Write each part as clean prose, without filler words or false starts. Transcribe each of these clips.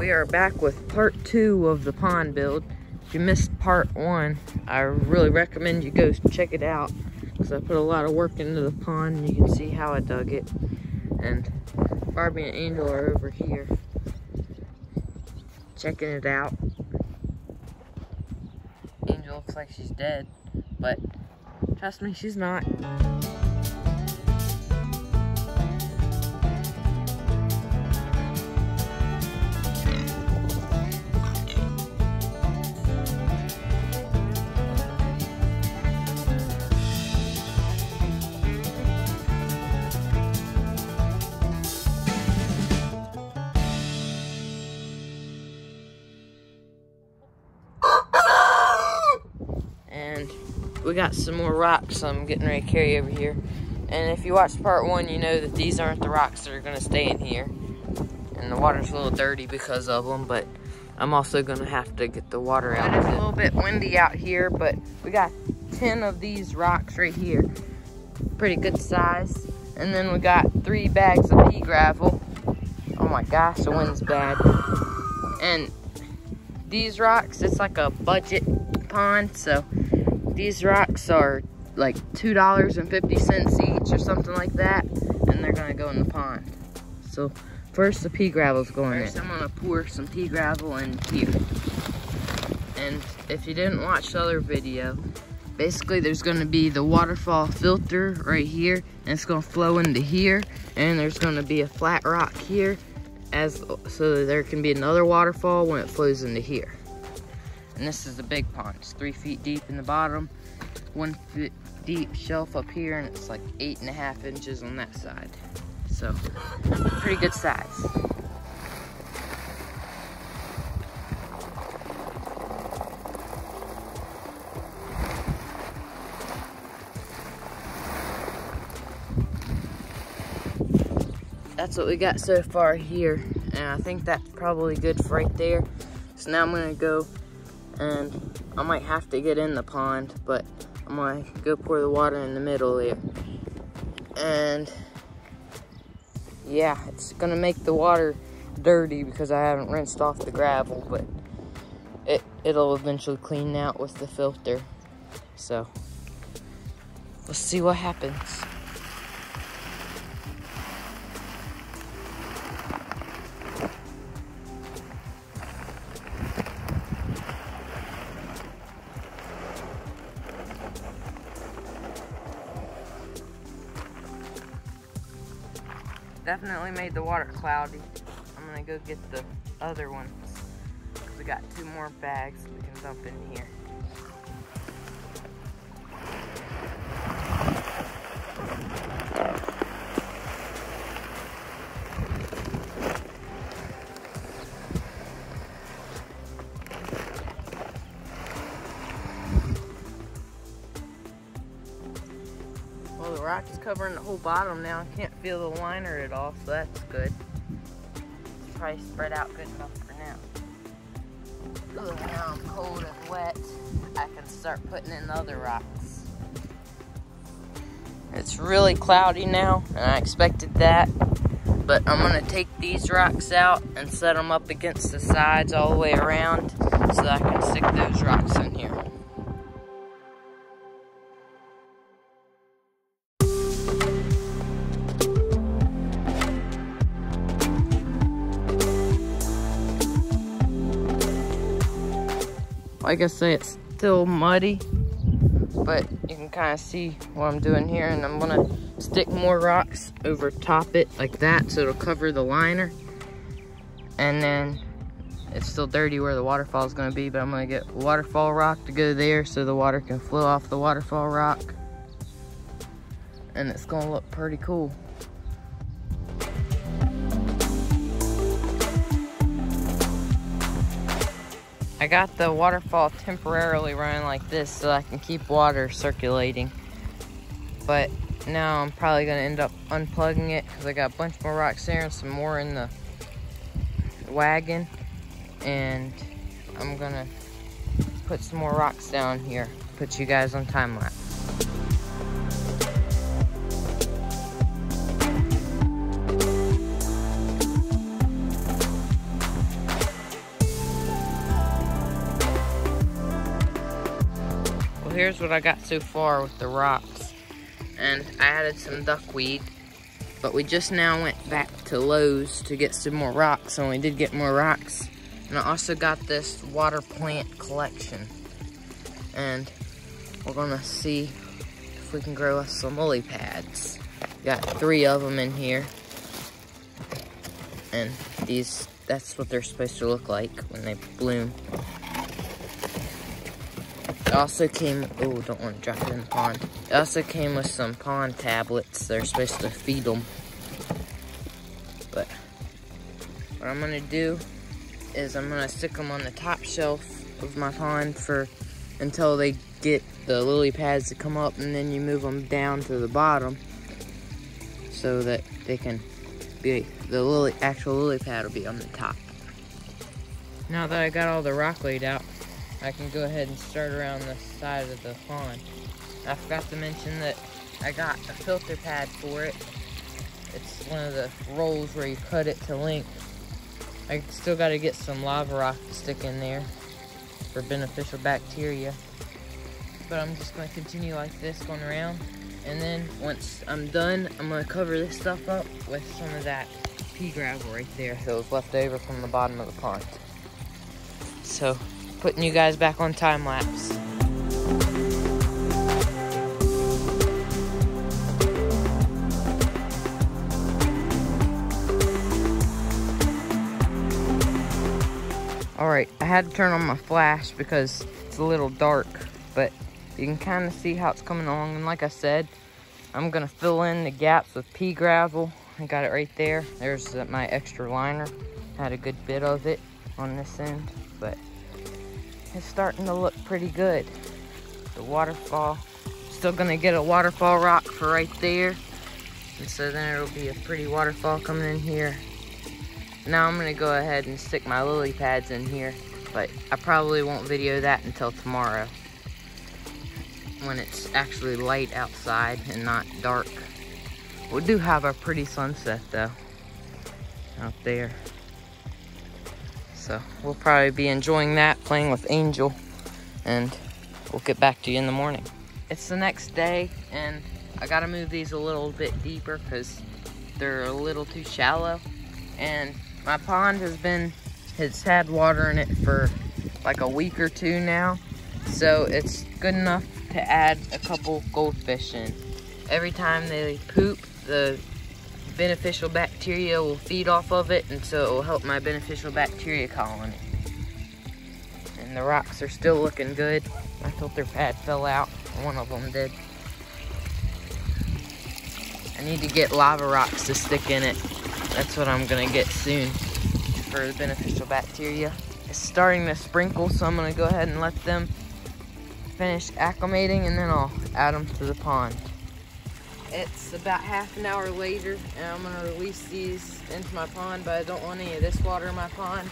We are back with part 2 of the pond build. If you missed part 1, I really recommend you go check it out, because I put a lot of work into the pond, and you can see how I dug it. And Barbie and Angel are over here checking it out. Angel looks like she's dead, but trust me, she's not. And we got some more rocks I'm getting ready to carry over here. And if you watched part 1, you know that these aren't the rocks that are going to stay in here. And the water's a little dirty because of them, but I'm also going to have to get the water out. It's a little bit windy out here, but we got 10 of these rocks right here. Pretty good size. And then we got 3 bags of pea gravel. Oh my gosh, the wind's bad. And these rocks, it's like a budget pond, so these rocks are like $2.50 each or something like that, and they're gonna go in the pond. So first the pea gravel's going in. First I'm gonna pour some pea gravel in here. And if you didn't watch the other video, basically there's gonna be the waterfall filter right here, and it's gonna flow into here, and there's gonna be a flat rock here, so that there can be another waterfall when it flows into here. And this is the big pond. It's 3 feet deep in the bottom, 1 foot deep shelf up here, and it's like 8.5 inches on that side. So, pretty good size. That's what we got so far here, and I think that's probably good for right there. So now I'm gonna go, and I might have to get in the pond, but I'm gonna go pour the water in the middle there. And yeah, it's gonna make the water dirty because I haven't rinsed off the gravel, but it'll eventually clean out with the filter. So let's see what happens. Definitely made the water cloudy. I'm gonna go get the other ones, because we got 2 more bags we can dump in here. Well, the rock is covering the whole bottom now. I can't feel the liner at all, so that's good. It's probably spread out good enough for now. Ugh, now I'm cold and wet. I can start putting in the other rocks. It's really cloudy now, and I expected that. But I'm gonna take these rocks out and set them up against the sides all the way around so that I can stick those rocks in here. Like I say, it's still muddy, but you can kind of see what I'm doing here, and I'm gonna stick more rocks over top it like that so it'll cover the liner. And then it's still dirty where the waterfall is gonna be, but I'm gonna get waterfall rock to go there so the water can flow off the waterfall rock. And it's gonna look pretty cool. I got the waterfall temporarily running like this so I can keep water circulating. But now I'm probably gonna end up unplugging it because I got a bunch more rocks there and some more in the wagon. And I'm gonna put some more rocks down here, put you guys on time lapse. here's what I got so far with the rocks. And I added some duckweed, but we just now went back to Lowe's to get some more rocks, and we did get more rocks. And I also got this water plant collection. And we're gonna see if we can grow us some lily pads. Got 3 of them in here. And these, that's what they're supposed to look like when they bloom. It also came, oh, don't want to drop it in the pond. It also came with some pond tablets. They're supposed to feed them. But what I'm gonna do is I'm gonna stick them on the top shelf of my pond until they get the lily pads to come up, and then you move them down to the bottom so that they can be, the actual lily pad will be on the top. Now that I got all the rock laid out, I can go ahead and start around the side of the pond. I forgot to mention that I got a filter pad for it. It's one of the rolls where you cut it to length. I still got to get some lava rock to stick in there for beneficial bacteria. But I'm just going to continue like this, going around. And then once I'm done, I'm going to cover this stuff up with some of that pea gravel right there that was left over from the bottom of the pond. So, putting you guys back on time lapse. Alright, I had to turn on my flash because it's a little dark, but you can kind of see how it's coming along. And like I said, I'm going to fill in the gaps with pea gravel. I got it right there. There's my extra liner. Had a good bit of it on this end, but it's starting to look pretty good. The waterfall, still going to get a waterfall rock for right there. And so then it'll be a pretty waterfall coming in here. Now I'm going to go ahead and stick my lily pads in here, but I probably won't video that until tomorrow when it's actually light outside and not dark. We do have a pretty sunset though out there, so we'll probably be enjoying that, playing with Angel, and we'll get back to you in the morning. It's the next day, and I got to move these a little bit deeper because they're a little too shallow. And my pond has had water in it for like a week or 2 now. So it's good enough to add a couple goldfish in. Every time they poop, the beneficial bacteria will feed off of it, and so it will help my beneficial bacteria colony. And the rocks are still looking good. My filter pad fell out, one of them did. I need to get lava rocks to stick in it. That's what I'm gonna get soon for the beneficial bacteria. It's starting to sprinkle, so I'm gonna go ahead and let them finish acclimating, and then I'll add them to the pond. It's about half an hour later, and I'm gonna release these into my pond, but I don't want any of this water in my pond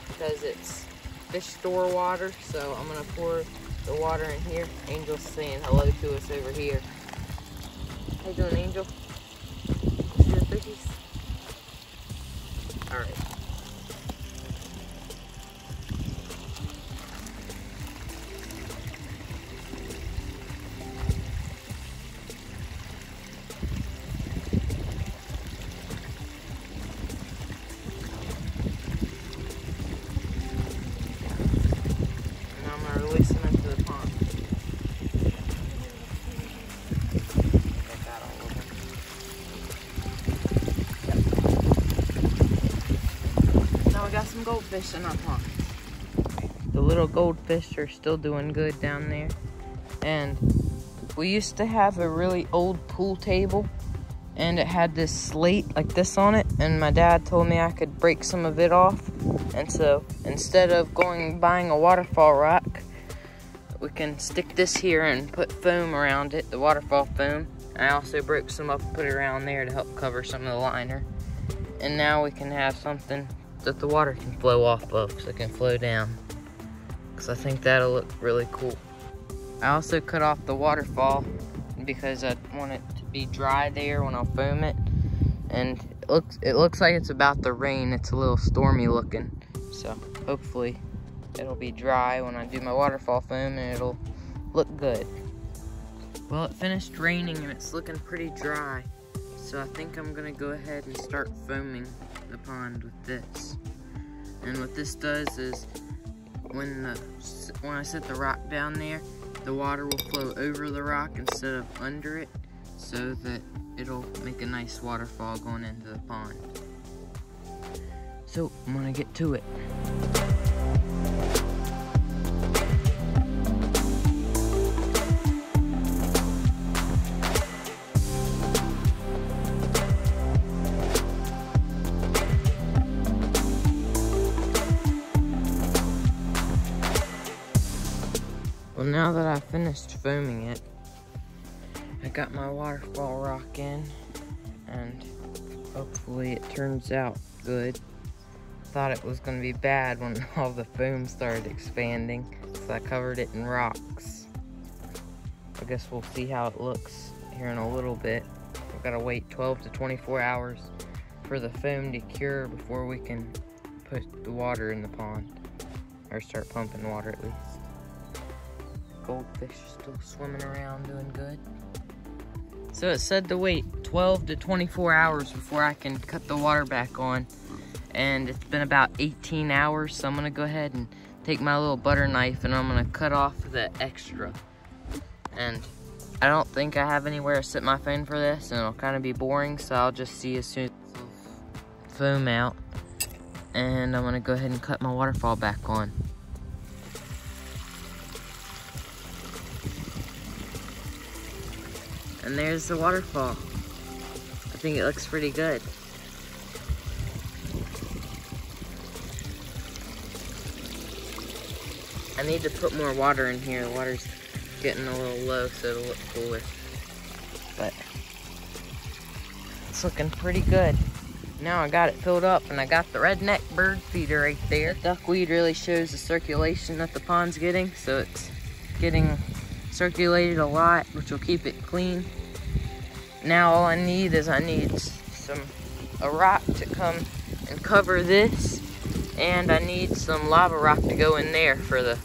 because it's fish store water, so I'm gonna pour the water in here. Angel's saying hello to us over here. How you doing, Angel? See the fishies? All right. Now I'm gonna release them into the pond. Get that all over. Now we got some goldfish in our pond. The little goldfish are still doing good down there. And we used to have a really old pool table, and it had this slate like this on it, and my dad told me I could break some of it off. And so instead of buying a waterfall rock, we can stick this here and put foam around it, the waterfall foam. I also broke some up and put it around there to help cover some of the liner. And now we can have something that the water can flow off of, so it can flow down. Because I think that'll look really cool. I also cut off the waterfall because I want it to be dry there when I'll foam it. And it looks like it's about to rain. It's a little stormy looking. So hopefully it'll be dry when I do my waterfall foam, and it'll look good. Well, it finished raining and it's looking pretty dry. So I think I'm gonna go ahead and start foaming the pond with this. And what this does is when I set the rock down there, the water will flow over the rock instead of under it, so that it'll make a nice waterfall going into the pond. So I'm gonna get to it. Well, now that I finished foaming it, I got my waterfall rock in, and hopefully it turns out good. Thought it was going to be bad when all the foam started expanding, so I covered it in rocks. I guess we'll see how it looks here in a little bit. We've got to wait 12 to 24 hours for the foam to cure before we can put the water in the pond, or start pumping water at least. Goldfish still swimming around doing good. So it said to wait 12 to 24 hours before I can cut the water back on. And it's been about 18 hours, so I'm gonna go ahead and take my little butter knife and I'm gonna cut off the extra. And I don't think I have anywhere to sit my phone for this, and it'll kind of be boring, so I'll just see as soon as the foam out. And I'm gonna go ahead and cut my waterfall back on. And there's the waterfall. I think it looks pretty good. I need to put more water in here. The water's getting a little low, so it'll look cooler. But it's looking pretty good. Now I got it filled up, and I got the redneck bird feeder right there. The duckweed really shows the circulation that the pond's getting, so it's getting circulated a lot, which will keep it clean. Now all I need is a rock to come and cover this, and I need some lava rock to go in there for the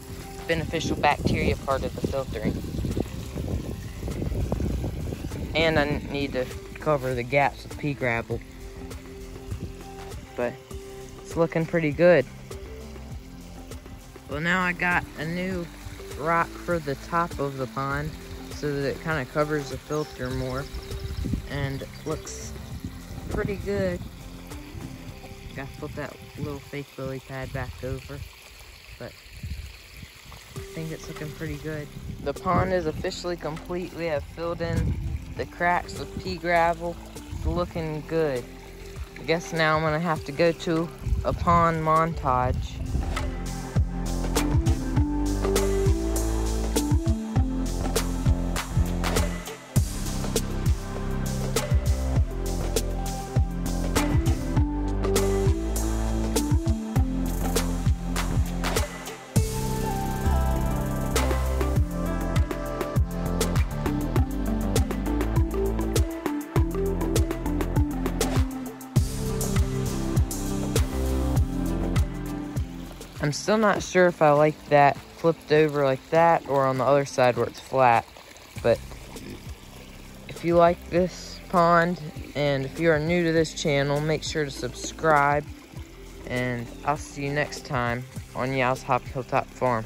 beneficial bacteria part of the filtering. And I need to cover the gaps with pea gravel. But it's looking pretty good. Well, now I got a new rock for the top of the pond so that it kind of covers the filter more, and it looks pretty good. Gotta put that little fake lily pad back over, but I think it's looking pretty good. The pond is officially complete. We have filled in the cracks with pea gravel. It's looking good. I guess now I'm gonna have to go to a pond montage. I'm still not sure if I like that flipped over like that or on the other side where it's flat. But if you like this pond and if you are new to this channel, make sure to subscribe. And I'll see you next time on Hilltop Farm.